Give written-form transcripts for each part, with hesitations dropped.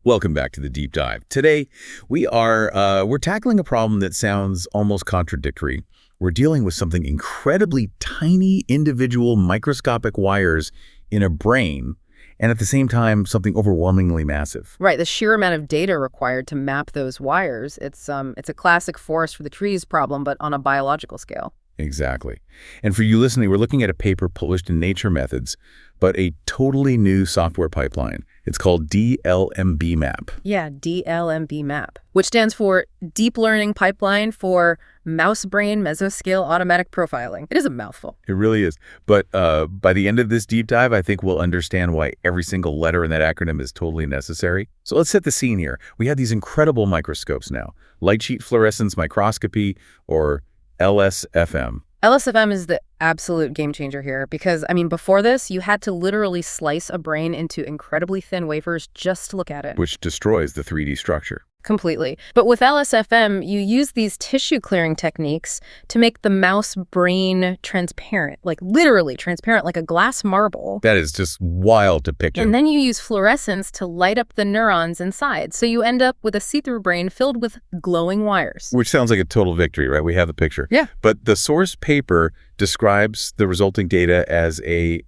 Welcome back to the Deep Dive. Today, we're tackling a problem that sounds almost contradictory. We're dealing with something incredibly tiny, individual microscopic wires in a brain, and at the same time, something overwhelmingly massive. Right, the sheer amount of data required to map those wires, it's a classic forest for the trees problem, but on a biological scale. Exactly. And for you listening, we're looking at a paper published in Nature Methods, but a totally new software pipeline. It's called D-LMBmap. Yeah, D-LMBmap, which stands for Deep Learning Pipeline for Mouse Brain Mesoscale Automatic Profiling. It is a mouthful. It really is. But by the end of this deep dive, I think we'll understand why every single letter in that acronym is totally necessary. So let's set the scene here. We have these incredible microscopes now. Light sheet fluorescence microscopy, or LSFM. LSFM is the absolute game changer here because, before this, you had to literally slice a brain into incredibly thin wafers just to look at it. Which destroys the 3D structure. Completely. But with LSFM, you use these tissue clearing techniques to make the mouse brain transparent, like literally transparent, like a glass marble. That is just wild to picture. And then you use fluorescence to light up the neurons inside. So you end up with a see-through brain filled with glowing wires. Which sounds like a total victory, right? We have the picture. Yeah. But the source paper describes the resulting data as a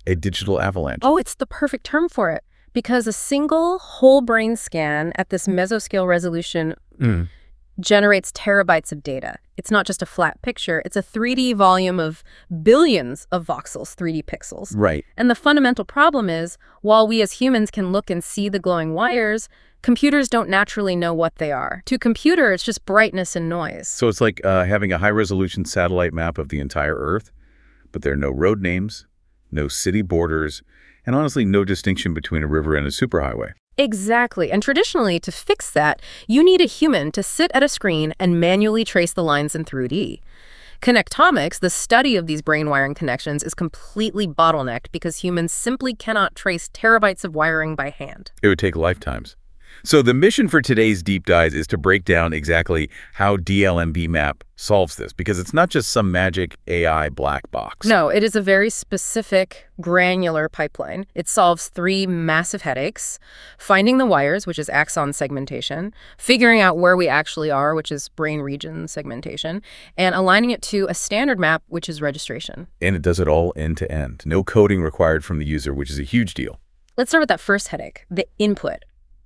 digital avalanche. Oh, it's the perfect term for it. Because a single whole brain scan at this mesoscale resolution generates terabytes of data. It's not just a flat picture. It's a 3D volume of billions of voxels, 3D pixels. Right. And the fundamental problem is, while we as humans can look and see the glowing wires, computers don't naturally know what they are. To a computer, it's just brightness and noise. So it's like having a high-resolution satellite map of the entire Earth, but there are no road names, no city borders, and honestly, no distinction between a river and a superhighway. Exactly. And traditionally, to fix that, you need a human to sit at a screen and manually trace the lines in 3D. Connectomics, the study of these brain wiring connections, is completely bottlenecked because humans simply cannot trace terabytes of wiring by hand. It would take lifetimes. So the mission for today's deep dive is to break down exactly how D-LMBmap solves this, because it's not just some magic AI black box. No, it is a very specific, granular pipeline. It solves three massive headaches: finding the wires, which is axon segmentation, figuring out where we actually are, which is brain region segmentation, and aligning it to a standard map, which is registration. And it does it all end to end. No coding required from the user, which is a huge deal. Let's start with that first headache, the input.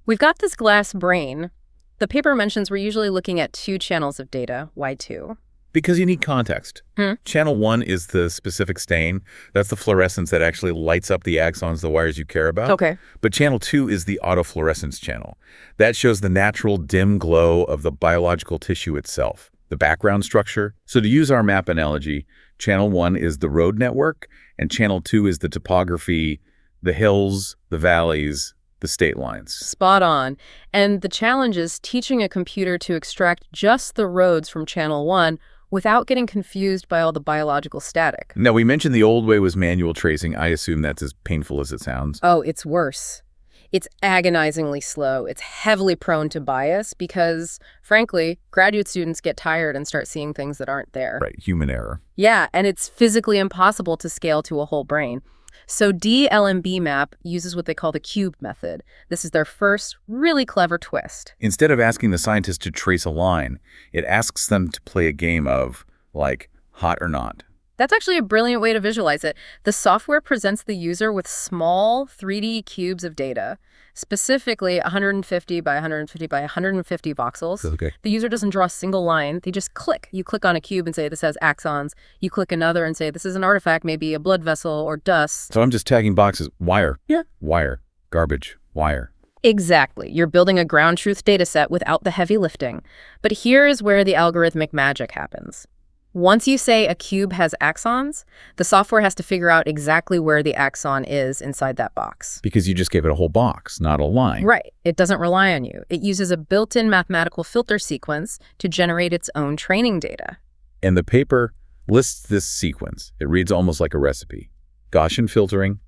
We've got this glass brain. The paper mentions we're usually looking at two channels of data. Why two? Because you need context. Channel 1 is the specific stain. That's the fluorescence that actually lights up the axons, the wires you care about. Okay. But channel 2 is the autofluorescence channel. That shows the natural dim glow of the biological tissue itself, the background structure. So to use our map analogy, channel 1 is the road network, and channel 2 is the topography, the hills, the valleys, the state lines. Spot on. And the challenge is teaching a computer to extract just the roads from channel 1 without getting confused by all the biological static. Now, we mentioned the old way was manual tracing. I assume that's as painful as it sounds. Oh, it's worse. It's agonizingly slow. It's heavily prone to bias because, frankly, graduate students get tired and start seeing things that aren't there. Right, human error. Yeah, and it's physically impossible to scale to a whole brain. So D-LMBmap uses what they call the cube method. This is their first really clever twist. Instead of asking the scientist to trace a line, it asks them to play a game of, like, hot or not. That's actually a brilliant way to visualize it. The software presents the user with small 3D cubes of data, specifically 150 by 150 by 150 voxels. Okay. The user doesn't draw a single line. They just click. You click on a cube and say, this has axons. You click another and say, this is an artifact, maybe a blood vessel or dust. So I'm just tagging boxes. Wire. Yeah. Wire. Garbage. Wire. Exactly. You're building a ground truth data set without the heavy lifting. But here is where the algorithmic magic happens. Once you say a cube has axons, the software has to figure out exactly where the axon is inside that box. Because you just gave it a whole box, not a line. Right. It doesn't rely on you. It uses a built-in mathematical filter sequence to generate its own training data. And the paper lists this sequence. It reads almost like a recipe. Gaussian filtering,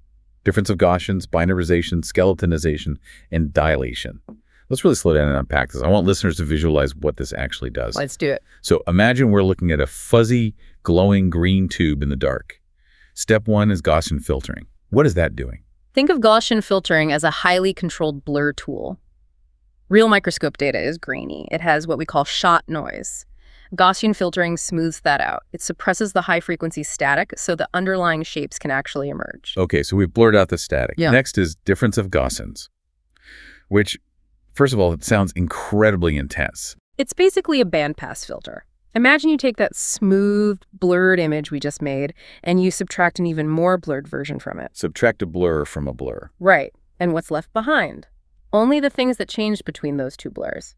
difference of Gaussians, binarization, skeletonization, and dilation. Let's really slow down and unpack this. I want listeners to visualize what this actually does. Let's do it. So imagine we're looking at a fuzzy, glowing green tube in the dark. Step 1 is Gaussian filtering. What is that doing? Think of Gaussian filtering as a highly controlled blur tool. Real microscope data is grainy. It has what we call shot noise. Gaussian filtering smooths that out. It suppresses the high-frequency static so the underlying shapes can actually emerge. Okay, so we've blurred out the static. Yeah. Next is difference of Gaussians, which, first of all, it sounds incredibly intense. It's basically a bandpass filter. Imagine you take that smooth, blurred image we just made, and you subtract an even more blurred version from it. Subtract a blur from a blur. Right. And what's left behind? Only the things that changed between those two blurs.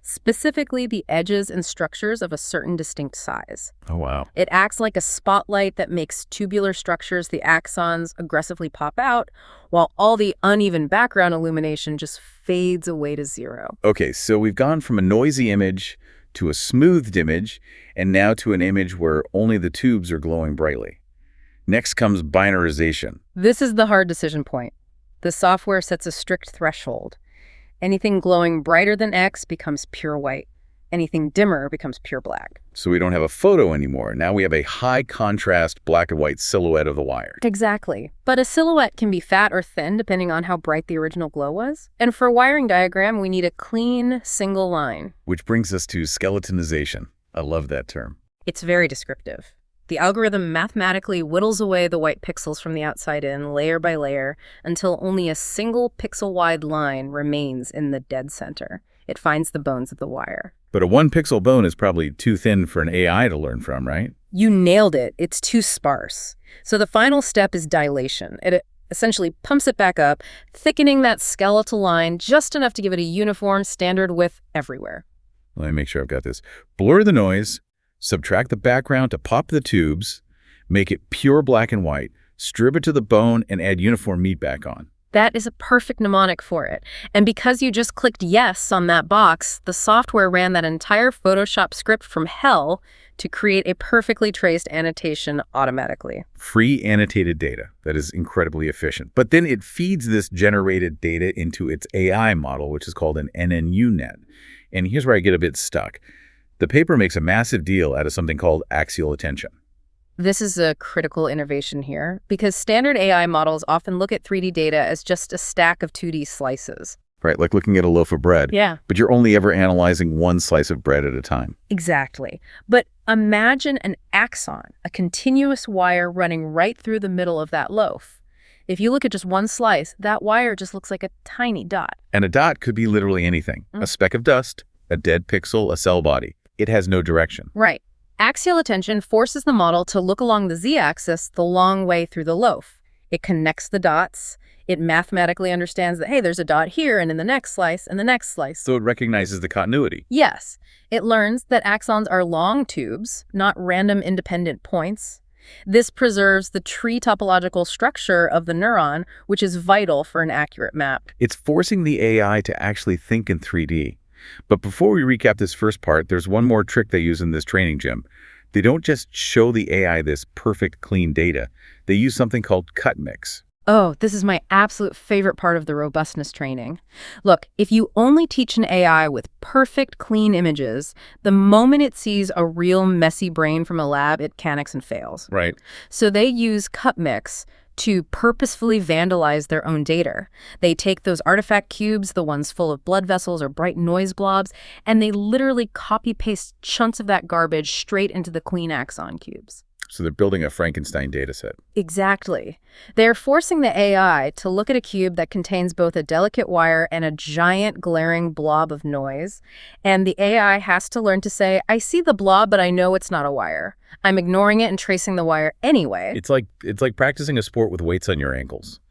Specifically, the edges and structures of a certain distinct size. Oh, wow. It acts like a spotlight that makes tubular structures, the axons, aggressively pop out, while all the uneven background illumination just fades away to zero. Okay, so we've gone from a noisy image to a smoothed image, and now to an image where only the tubes are glowing brightly. Next comes binarization. This is the hard decision point. The software sets a strict threshold. Anything glowing brighter than X becomes pure white. Anything dimmer becomes pure black. So we don't have a photo anymore. Now we have a high-contrast black and white silhouette of the wire. Exactly. But a silhouette can be fat or thin depending on how bright the original glow was. And for a wiring diagram, we need a clean, single line. Which brings us to skeletonization. I love that term. It's very descriptive. The algorithm mathematically whittles away the white pixels from the outside in, layer by layer, until only a single pixel-wide line remains in the dead center. It finds the bones of the wire. But a one-pixel bone is probably too thin for an AI to learn from, right? You nailed it. It's too sparse. So the final step is dilation. It essentially pumps it back up, thickening that skeletal line just enough to give it a uniform standard width everywhere. Let me make sure I've got this. Blur the noise, subtract the background to pop the tubes, make it pure black and white, strip it to the bone, and add uniform meat back on. That is a perfect mnemonic for it. And because you just clicked yes on that box, the software ran that entire Photoshop script from hell to create a perfectly traced annotation automatically. Free annotated data. That is incredibly efficient. But then it feeds this generated data into its AI model, which is called an NNU net. And here's where I get a bit stuck. The paper makes a massive deal out of something called axial attention. This is a critical innovation here, because standard AI models often look at 3D data as just a stack of 2D slices. Right, like looking at a loaf of bread. Yeah. But you're only ever analyzing one slice of bread at a time. Exactly. But imagine an axon, a continuous wire running right through the middle of that loaf. If you look at just one slice, that wire just looks like a tiny dot. And a dot could be literally anything. A speck of dust, a dead pixel, a cell body. It has no direction. Right. Axial attention forces the model to look along the z-axis the long way through the loaf. It connects the dots. It mathematically understands that, hey, there's a dot here and in the next slice and the next slice. So it recognizes the continuity. Yes. It learns that axons are long tubes, not random independent points. This preserves the tree topological structure of the neuron, which is vital for an accurate map. It's forcing the AI to actually think in 3D. But before we recap this first part, there's one more trick they use in this training, Jim. They don't just show the AI this perfect, clean data. They use something called cut mix. Oh, this is my absolute favorite part of the robustness training. Look, if you only teach an AI with perfect, clean images, the moment it sees a real messy brain from a lab, it panics and fails. Right. So they use cut mix to purposefully vandalize their own data. They take those artifact cubes, the ones full of blood vessels or bright noise blobs, and they literally copy-paste chunks of that garbage straight into the clean axon cubes. So they're building a Frankenstein data set. Exactly. They're forcing the AI to look at a cube that contains both a delicate wire and a giant glaring blob of noise. And the AI has to learn to say, I see the blob, but I know it's not a wire. I'm ignoring it and tracing the wire anyway. It's like practicing a sport with weights on your ankles.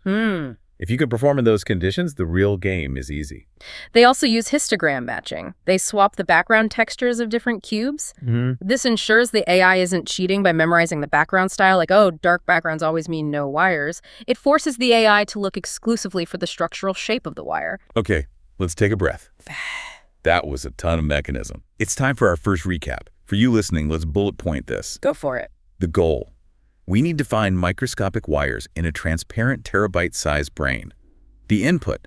If you can perform in those conditions, the real game is easy. They also use histogram matching. They swap the background textures of different cubes. This ensures the AI isn't cheating by memorizing the background style, like, oh, dark backgrounds always mean no wires. It forces the AI to look exclusively for the structural shape of the wire. Okay, let's take a breath. That was a ton of mechanism. It's time for our first recap. For you listening, let's bullet point this. Go for it. The goal. We need to find microscopic wires in a transparent terabyte-sized brain. The input.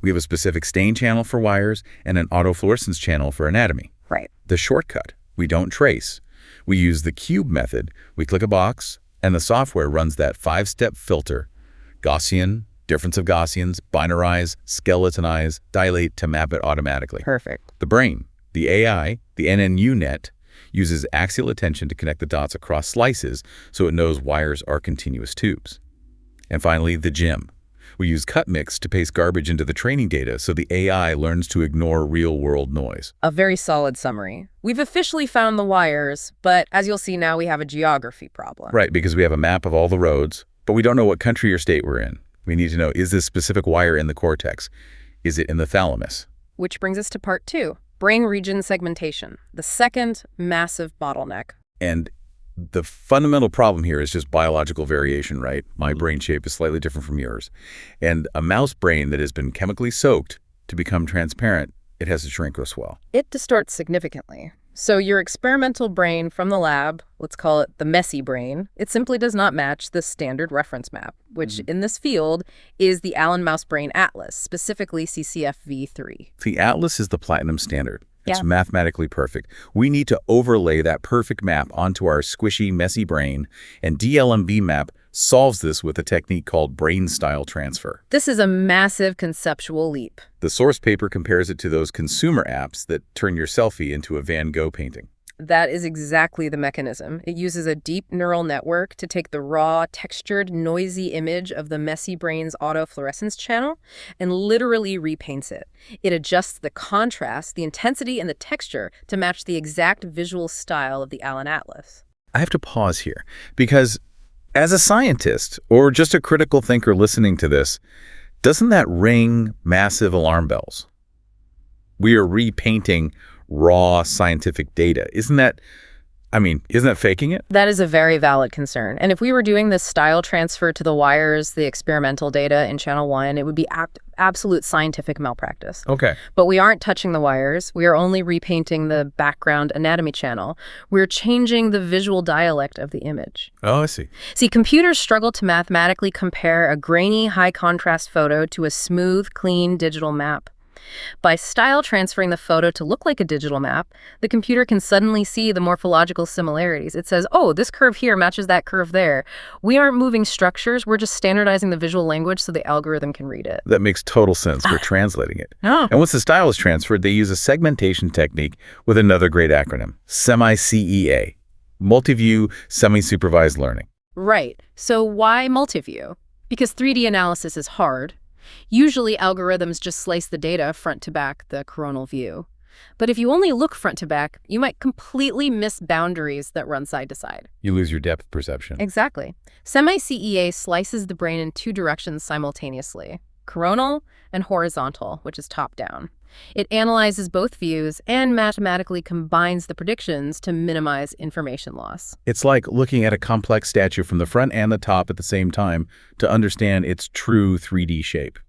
We have a specific stain channel for wires and an autofluorescence channel for anatomy. Right. The shortcut. We don't trace. We use the cube method. We click a box, and the software runs that 5-step filter. Gaussian, Difference of Gaussians, binarize, skeletonize, dilate to map it automatically. Perfect. The brain, the AI, the NNU net, uses axial attention to connect the dots across slices so it knows wires are continuous tubes. And finally, the GIM. We use cut mix to paste garbage into the training data so the AI learns to ignore real-world noise. A very solid summary. We've officially found the wires, but as you'll see now, we have a geography problem. Right, because we have a map of all the roads, but we don't know what country or state we're in. We need to know, is this specific wire in the cortex? Is it in the thalamus? Which brings us to part 2, brain region segmentation, the second massive bottleneck. And the fundamental problem here is just biological variation, right? My brain shape is slightly different from yours. And a mouse brain that has been chemically soaked to become transparent, it has to shrink or swell. It distorts significantly. So your experimental brain from the lab, let's call it the messy brain, it simply does not match the standard reference map, which in this field is the Allen Mouse Brain Atlas, specifically CCFV3. The Atlas is the platinum standard. It's Yeah. mathematically perfect. We need to overlay that perfect map onto our squishy, messy brain, and D-LMBmap solves this with a technique called brain style transfer. This is a massive conceptual leap. The source paper compares it to those consumer apps that turn your selfie into a Van Gogh painting. That is exactly the mechanism. It uses a deep neural network to take the raw, textured, noisy image of the messy brain's autofluorescence channel and literally repaints it. It adjusts the contrast, the intensity, and the texture to match the exact visual style of the Allen Atlas. I have to pause here because as a scientist or just a critical thinker listening to this, doesn't that ring massive alarm bells? We are repainting raw scientific data. Isn't that faking it? That is a very valid concern. And if we were doing this style transfer to the wires, the experimental data in channel 1, it would be absolute scientific malpractice. Okay. But we aren't touching the wires. We are only repainting the background anatomy channel. We're changing the visual dialect of the image. Oh, I see. See, computers struggle to mathematically compare a grainy, high-contrast photo to a smooth, clean digital map. By style transferring the photo to look like a digital map, the computer can suddenly see the morphological similarities. It says, oh, this curve here matches that curve there. We aren't moving structures. We're just standardizing the visual language so the algorithm can read it. That makes total sense. We're translating it. Oh. And once the style is transferred, they use a segmentation technique with another great acronym, SEMI-CEA, Multi-View Semi-Supervised Learning. Right. So why multi-view? Because 3D analysis is hard. Usually, algorithms just slice the data front to back, the coronal view. But if you only look front to back, you might completely miss boundaries that run side to side. You lose your depth perception. Exactly. Semi-CEA slices the brain in 2 directions simultaneously, coronal and horizontal, which is top-down. It analyzes both views and mathematically combines the predictions to minimize information loss. It's like looking at a complex statue from the front and the top at the same time to understand its true 3D shape.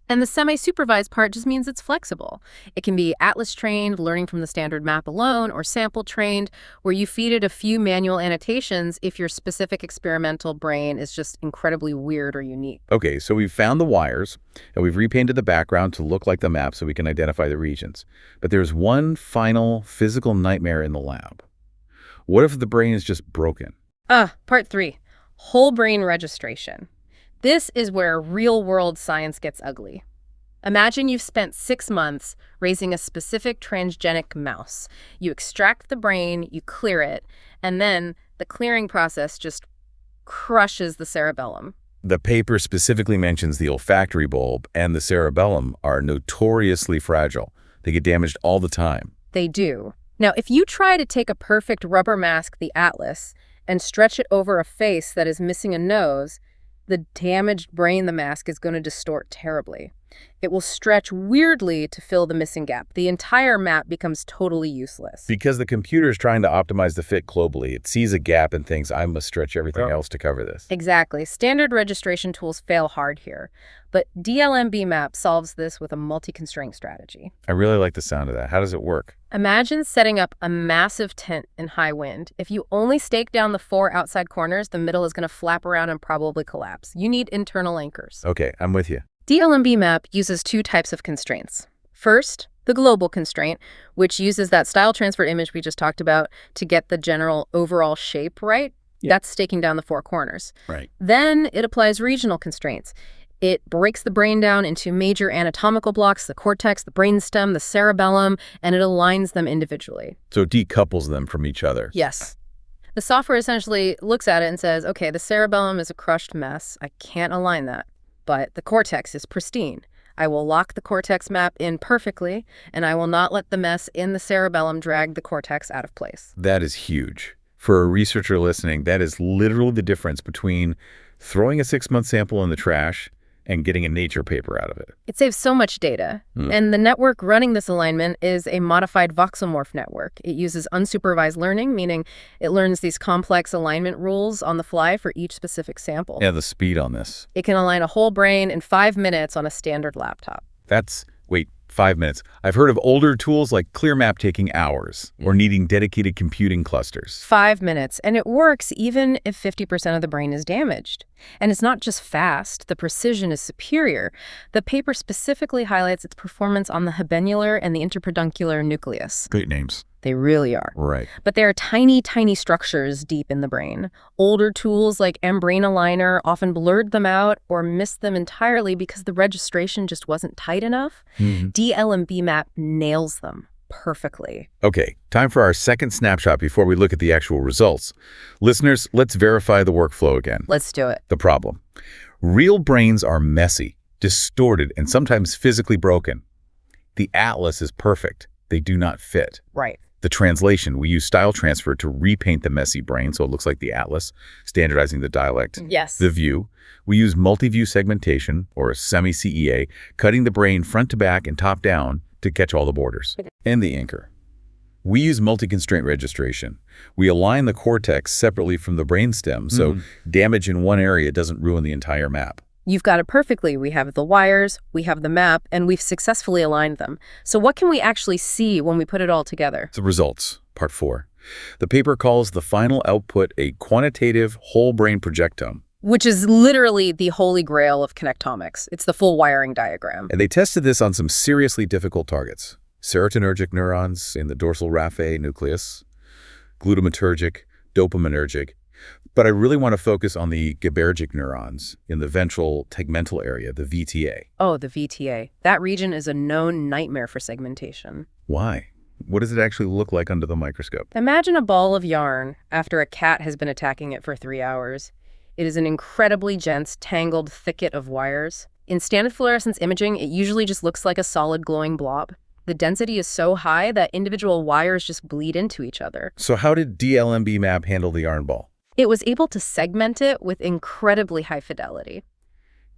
And the semi-supervised part just means it's flexible. It can be atlas-trained, learning from the standard map alone, or sample-trained, where you feed it a few manual annotations if your specific experimental brain is just incredibly weird or unique. Okay, so we've found the wires, and we've repainted the background to look like the map so we can identify the regions. But there's one final physical nightmare in the lab. What if the brain is just broken? Part 3, whole brain registration. This is where real-world science gets ugly. Imagine you've spent 6 months raising a specific transgenic mouse. You extract the brain, you clear it, and then the clearing process just crushes the cerebellum. The paper specifically mentions the olfactory bulb and the cerebellum are notoriously fragile. They get damaged all the time. They do. Now, if you try to take a perfect rubber mask, the Atlas, and stretch it over a face that is missing a nose, the damaged brain the mask is going to distort terribly. It will stretch weirdly to fill the missing gap. The entire map becomes totally useless. Because the computer is trying to optimize the fit globally, it sees a gap and thinks, I must stretch everything else to cover this. Exactly. Standard registration tools fail hard here. But D-LMBmap solves this with a multi-constraint strategy. I really like the sound of that. How does it work? Imagine setting up a massive tent in high wind. If you only stake down the 4 outside corners, the middle is going to flap around and probably collapse. You need internal anchors. Okay, I'm with you. D-LMBmap uses 2 types of constraints. First, the global constraint, which uses that style transfer image we just talked about to get the general overall shape right. Yeah. That's staking down the 4 corners. Right. Then it applies regional constraints. It breaks the brain down into major anatomical blocks, the cortex, the brainstem, the cerebellum, and it aligns them individually. So it decouples them from each other. Yes. The software essentially looks at it and says, okay, the cerebellum is a crushed mess. I can't align that. But the cortex is pristine. I will lock the cortex map in perfectly, and I will not let the mess in the cerebellum drag the cortex out of place. That is huge. For a researcher listening, that is literally the difference between throwing a 6-month sample in the trash and getting a Nature paper out of it. It saves so much data. And the network running this alignment is a modified voxelmorph network. It uses unsupervised learning, meaning it learns these complex alignment rules on the fly for each specific sample. Yeah, the speed on this. It can align a whole brain in 5 minutes on a standard laptop. Wait, 5 minutes. I've heard of older tools like ClearMap taking hours or needing dedicated computing clusters. 5 minutes, and it works even if 50% of the brain is damaged. And it's not just fast, the precision is superior. The paper specifically highlights its performance on the habenular and the interpeduncular nucleus. Great names. They really are. Right. But there are tiny, tiny structures deep in the brain. Older tools like mBrain Aligner often blurred them out or missed them entirely because the registration just wasn't tight enough. D-LMBmap nails them perfectly. Okay, time for our second snapshot before we look at the actual results. Listeners, let's verify the workflow again. Let's do it. The problem. Real brains are messy, distorted, and sometimes physically broken. The atlas is perfect. They do not fit. Right. The translation, we use style transfer to repaint the messy brain so it looks like the atlas, standardizing the dialect. Yes. The view, we use multi-view segmentation, or semi-CEA, cutting the brain front to back and top down to catch all the borders. And the anchor. We use multi-constraint registration. We align the cortex separately from the brainstem, so damage in one area doesn't ruin the entire map. You've got it perfectly. We have the wires, we have the map, and we've successfully aligned them. So what can we actually see when we put it all together? The results, part 4. The paper calls the final output a quantitative whole brain projectome. Which is literally the holy grail of connectomics. It's the full wiring diagram. And they tested this on some seriously difficult targets. Serotonergic neurons in the dorsal raphe nucleus, glutamatergic, dopaminergic. But I really want to focus on the GABAergic neurons in the ventral tegmental area, the VTA. Oh, the VTA. That region is a known nightmare for segmentation. Why? What does it actually look like under the microscope? Imagine a ball of yarn after a cat has been attacking it for 3 hours. It is an incredibly dense, tangled thicket of wires. In standard fluorescence imaging, it usually just looks like a solid glowing blob. The density is so high that individual wires just bleed into each other. So how did D-LMBmap handle the yarn ball? It was able to segment it with incredibly high fidelity.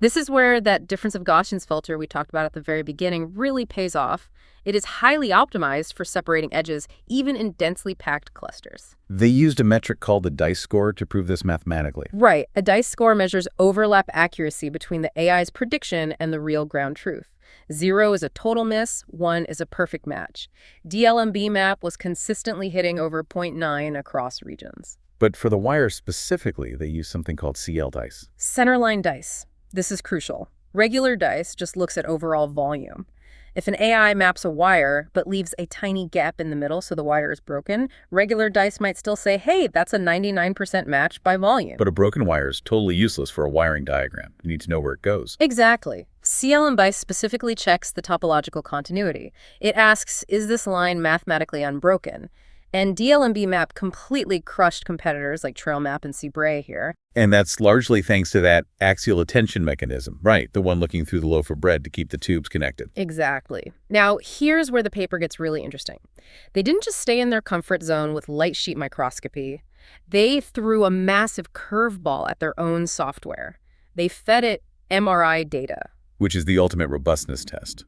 This is where that difference of Gaussian's filter we talked about at the very beginning really pays off. It is highly optimized for separating edges, even in densely packed clusters. They used a metric called the dice score to prove this mathematically. Right. A dice score measures overlap accuracy between the AI's prediction and the real ground truth. 0 is a total miss, 1 is a perfect match. D-LMBmap was consistently hitting over 0.9 across regions. But for the wires specifically, they used something called CL dice. Centerline dice. This is crucial. Regular dice just looks at overall volume. If an AI maps a wire but leaves a tiny gap in the middle so the wire is broken, regular dice might still say, hey, that's a 99% match by volume. But a broken wire is totally useless for a wiring diagram. You need to know where it goes. Exactly. CL-M-BICE specifically checks the topological continuity. It asks, is this line mathematically unbroken? And D-LMBmap completely crushed competitors like TrailMap and CBray here. And that's largely thanks to that axial attention mechanism, right? The one looking through the loaf of bread to keep the tubes connected. Exactly. Now, here's where the paper gets really interesting. They didn't just stay in their comfort zone with light sheet microscopy. They threw a massive curveball at their own software. They fed it MRI data. Which is the ultimate robustness test.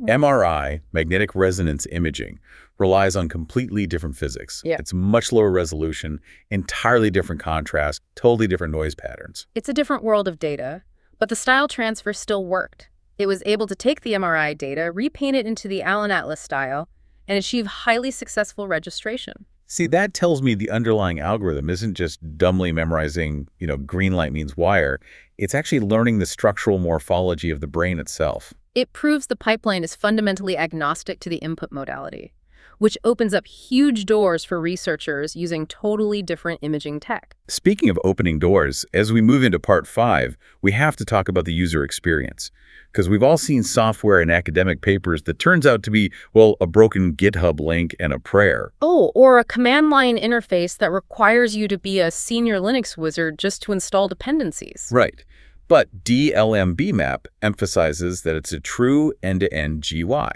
MRI, magnetic resonance imaging, relies on completely different physics. Yeah. It's much lower resolution, entirely different contrast, totally different noise patterns. It's a different world of data, but the style transfer still worked. It was able to take the MRI data, repaint it into the Allen Atlas style, and achieve highly successful registration. See, that tells me the underlying algorithm isn't just dumbly memorizing, green light means wire. It's actually learning the structural morphology of the brain itself. It proves the pipeline is fundamentally agnostic to the input modality. which opens up huge doors for researchers using totally different imaging tech. Speaking of opening doors, as we move into part 5, we have to talk about the user experience. Because we've all seen software in academic papers that turns out to be, well, a broken GitHub link and a prayer. Oh, or a command line interface that requires you to be a senior Linux wizard just to install dependencies. Right. But D-LMBmap emphasizes that it's a true end-to-end GUI.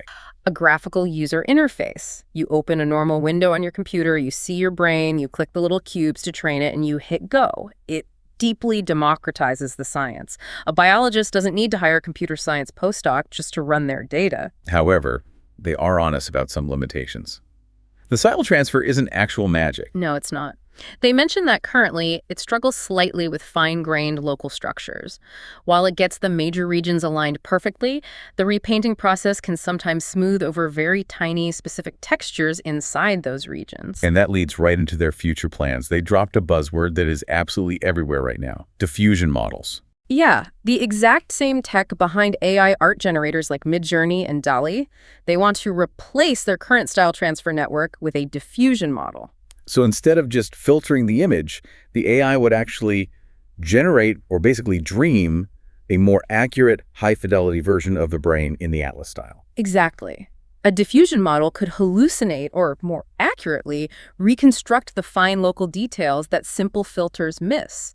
A graphical user interface. You open a normal window on your computer, you see your brain, you click the little cubes to train it, and you hit go. It deeply democratizes the science. A biologist doesn't need to hire a computer science postdoc just to run their data. However, they are honest about some limitations. The style transfer isn't actual magic. No, it's not. They mention that currently, it struggles slightly with fine-grained local structures. While it gets the major regions aligned perfectly, the repainting process can sometimes smooth over very tiny, specific textures inside those regions. And that leads right into their future plans. They dropped a buzzword that is absolutely everywhere right now: diffusion models. Yeah, the exact same tech behind AI art generators like Midjourney and DALL-E. They want to replace their current style transfer network with a diffusion model. So instead of just filtering the image, the AI would actually generate, or basically dream, a more accurate, high-fidelity version of the brain in the Atlas style. Exactly. A diffusion model could hallucinate, or more accurately, reconstruct the fine local details that simple filters miss.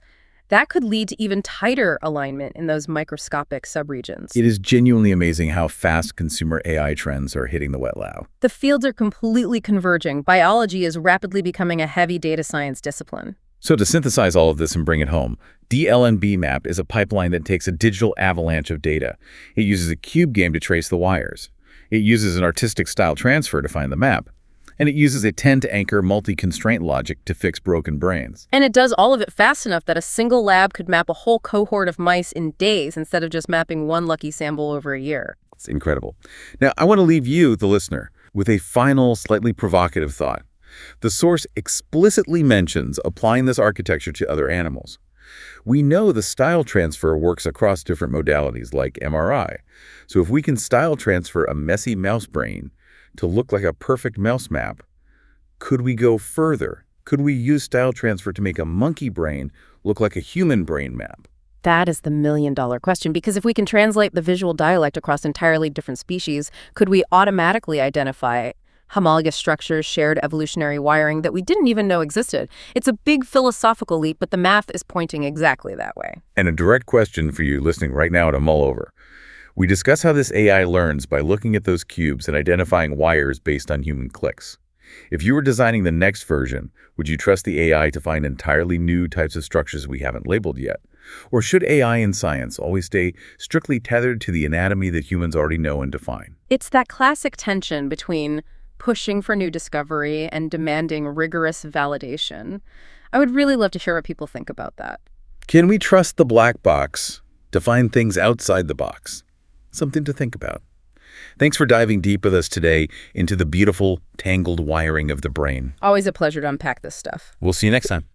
That could lead to even tighter alignment in those microscopic subregions. It is genuinely amazing how fast consumer AI trends are hitting the wet lab. The fields are completely converging. Biology is rapidly becoming a heavy data science discipline. So to synthesize all of this and bring it home, D-LMBmap is a pipeline that takes a digital avalanche of data. It uses a cube game to trace the wires. It uses an artistic style transfer to find the map. And it uses a tend-to-anchor multi-constraint logic to fix broken brains. And it does all of it fast enough that a single lab could map a whole cohort of mice in days instead of just mapping one lucky sample over a year. It's incredible. Now, I want to leave you, the listener, with a final, slightly provocative thought. The source explicitly mentions applying this architecture to other animals. We know the style transfer works across different modalities like MRI. So if we can style transfer a messy mouse brain to look like a perfect mouse map, could we go further? Could we use style transfer to make a monkey brain look like a human brain map? That is the million-dollar question, because if we can translate the visual dialect across entirely different species, could we automatically identify homologous structures, shared evolutionary wiring that we didn't even know existed? It's a big philosophical leap, but the math is pointing exactly that way. And a direct question for you listening right now to mull over. We discuss how this AI learns by looking at those cubes and identifying wires based on human clicks. If you were designing the next version, would you trust the AI to find entirely new types of structures we haven't labeled yet? Or should AI in science always stay strictly tethered to the anatomy that humans already know and define? It's that classic tension between pushing for new discovery and demanding rigorous validation. I would really love to hear what people think about that. Can we trust the black box to find things outside the box? Something to think about. Thanks for diving deep with us today into the beautiful, tangled wiring of the brain. Always a pleasure to unpack this stuff. We'll see you next time.